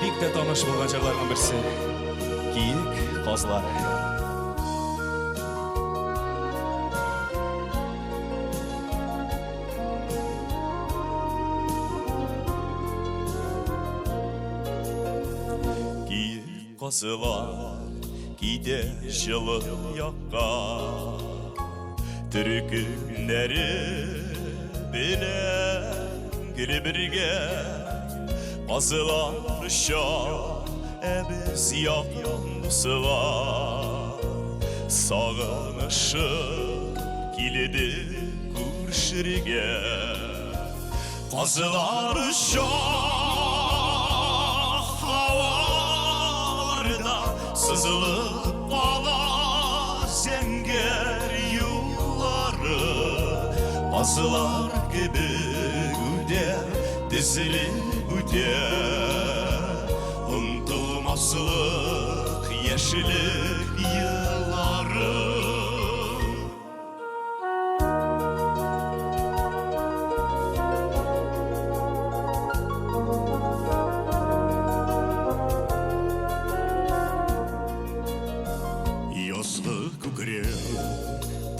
бик тә таныш булган җырларның берсе Киек казлары. Киек казлар киде жылы якка, түркүннәре белән гел бергә казлар ұша әбез якынсыга, сагынышы килде күршегә. Казлар ұша һаваларда сызылып кала зәңгәр юллары, казлар кебек үтә, тезелеп үтә, ұмтылмаслык яшьлек йыллары. Язгы күкрәк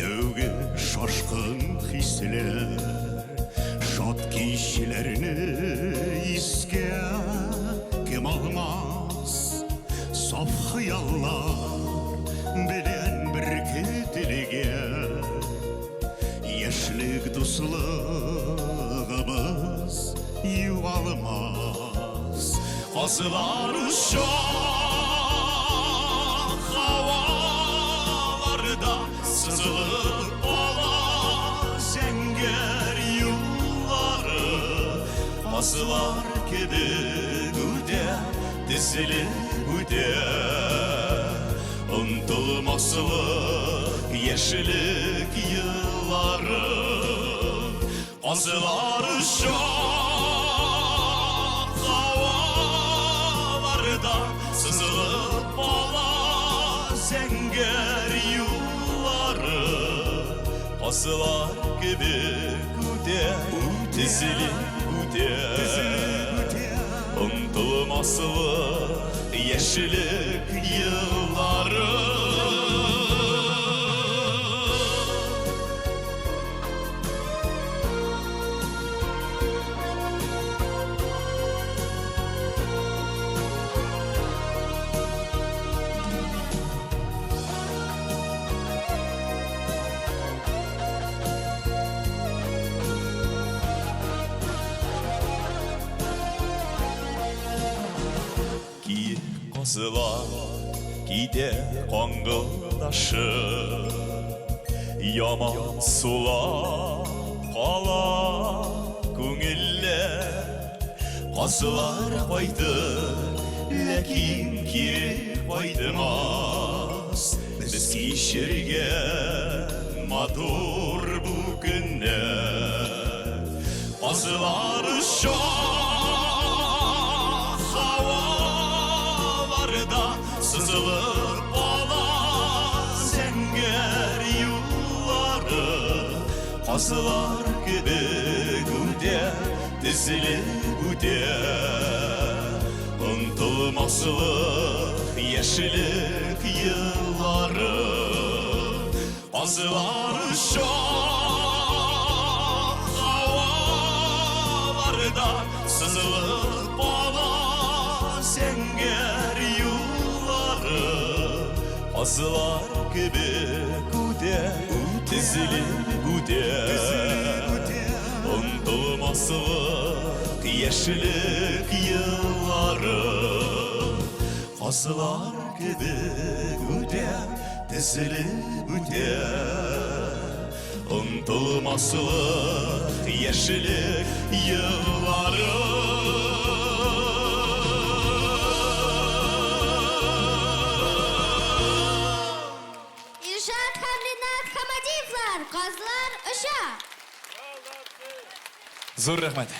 тәүге шашкын хисләр, шат кичләрне искә кем алмас, саф хыяллар белән беркетелгән, яшьлек дуслыгыбыз югалмас. Казлар ұша һаваларда сызылып кала зәңгәр юллары, казлар кебек үтә, тезелеп үтә, ұмтылмаслык яшьлек йыллары. Казлар ұша һаваларда сызылып кала зәңгәр юллары, казлар кебек үтә, тезелеп үтә, ұмтылмаслык яшьлек йыллары. Киек казлар киде каңгылдашып, яман сулап кала күңелләр. Казлар кайтты, ләкин кире кайтмас, без кичергән матур бу көннәр. Казлар ұша сызылып кала зәңгәр юллары, казлар кебек үтә, тезелеп үтә, ұмтылмаслык яшьлек йыллары. Казлар ұша һаваларда сызылып кала зәңгәр юллары, казлар кебек үтә, тезелеп үтә, ұмтылмаслык яшьлек йыллары. Казлар кебек үтә, тезелеп үтә, ұмтылмаслык яшьлек йыллары. Казлар ұша. Зур рәхмәт.